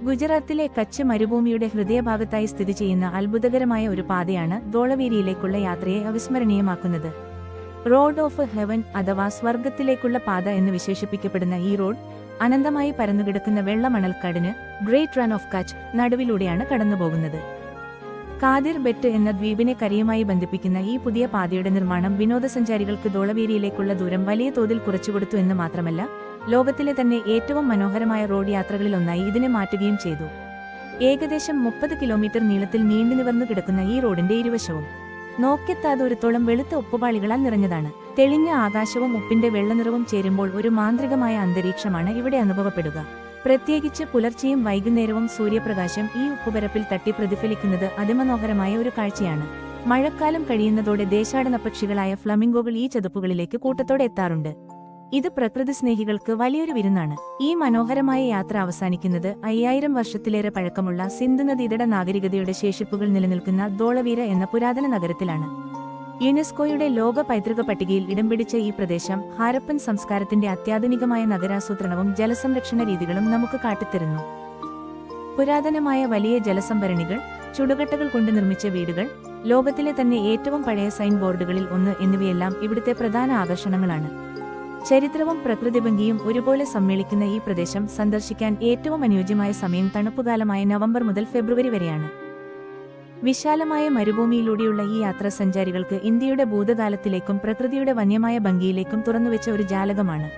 ഗുജറാത്തിലെ കച്ച് മരുഭൂമിയുടെ ഹൃദയഭാഗത്തായി സ്ഥിതി ചെയ്യുന്ന അത്ഭുതകരമായ ഒരു പാതയാണ് ധോളവീരയിലേക്കുള്ള യാത്രയെ അവിസ്മരണീയമാക്കുന്നത്. റോഡ് ഓഫ് ഹെവൻ അഥവാ സ്വർഗത്തിലേക്കുള്ള പാത എന്ന് വിശേഷിപ്പിക്കപ്പെടുന്ന ഈ റോഡ് അനന്തമായി പരന്നുകിടക്കുന്ന വെള്ളമണൽക്കാടിന് ഗ്രേറ്റ് റൺ ഓഫ് കച്ച് നടുവിലൂടെയാണ് കടന്നുപോകുന്നത്. കാദിർ ബെറ്റ് എന്ന ദ്വീപിനെ കരയുമായി ബന്ധിപ്പിക്കുന്ന ഈ പുതിയ പാതയുടെ നിർമ്മാണം വിനോദസഞ്ചാരികൾക്ക് ധോളവീരയിലേക്കുള്ള ദൂരം വലിയ തോതിൽ കുറച്ചുകൊടുത്തു എന്ന് മാത്രമല്ല, ലോകത്തിലെ തന്നെ ഏറ്റവും മനോഹരമായ റോഡ് യാത്രകളിലൊന്നായി ഇതിനെ മാറ്റുകയും ചെയ്തു. ഏകദേശം 30 കിലോമീറ്റർ നീളത്തിൽ നീണ്ടുനിവർന്നു കിടക്കുന്ന ഈ റോഡിന്റെ ഇരുവശവും നോക്കെത്താദൂരത്തോളം വെളുത്ത ഉപ്പുപാളികളാൽ നിറഞ്ഞതാണ്. തെളിഞ്ഞ ആകാശവും ഉപ്പിന്റെ വെള്ളനിറവും ചേരുമ്പോൾ ഒരു മാന്ത്രികമായ അന്തരീക്ഷമാണ് ഇവിടെ അനുഭവപ്പെടുക. പ്രത്യേകിച്ച് പുലർച്ചെയും വൈകുന്നേരവും സൂര്യപ്രകാശം ഈ ഉപ്പുപരപ്പിൽ തട്ടി പ്രതിഫലിക്കുന്നത് അതിമനോഹരമായ ഒരു കാഴ്ചയാണ്. മഴക്കാലം കഴിയുന്നതോടെ ദേശാടനപക്ഷികളായ ഫ്ലമിംഗോകൾ ഈ ചതുപ്പുകളിലേക്ക് കൂട്ടത്തോടെ എത്താറുണ്ട്. ഇത് പ്രകൃതി സ്നേഹികൾക്ക് വലിയൊരു വിരുന്നാണ്. ഈ മനോഹരമായ യാത്ര അവസാനിക്കുന്നത് 5000 വർഷത്തിലേറെ പഴക്കമുള്ള സിന്ധു നദീതട നാഗരികതയുടെ ശേഷിപ്പുകൾ നിലനിൽക്കുന്ന ധോളവീര എന്ന പുരാതന നഗരത്തിലാണ്. യുനെസ്കോയുടെ ലോക പൈതൃക പട്ടികയിൽ ഇടം പിടിച്ച ഈ പ്രദേശം ഹാരപ്പൻ സംസ്കാരത്തിന്റെ അത്യാധുനികമായ നഗരാസൂത്രണവും ജലസംരക്ഷണ രീതികളും നമുക്ക് കാട്ടിത്തരുന്നു. പുരാതനമായ വലിയ ജലസംഭരണികൾ, ചുടുകട്ടകൾ കൊണ്ട് നിർമ്മിച്ച വീടുകൾ, ലോകത്തിലെ തന്നെ ഏറ്റവും പഴയ സൈൻ ബോർഡുകളിൽ ഒന്ന് എന്നിവയെല്ലാം ഇവിടുത്തെ പ്രധാന ആകർഷണങ്ങളാണ്. ചരിത്രവും പ്രകൃതിഭംഗിയും ഒരുപോലെ സമ്മേളിക്കുന്ന ഈ പ്രദേശം സന്ദർശിക്കാൻ ഏറ്റവും അനുയോജ്യമായ സമയം തണുപ്പുകാലമായ നവംബർ മുതൽ ഫെബ്രുവരി വരെയാണ്. വിശാലമായ മരുഭൂമിയിലൂടെയുള്ള ഈ യാത്ര സഞ്ചാരികൾക്ക് ഇന്ത്യയുടെ ഭൂതകാലത്തിലേക്കും പ്രകൃതിയുടെ വന്യമായ ഭംഗിയിലേക്കും തുറന്നുവെച്ച ഒരു ജാലകമാണ്.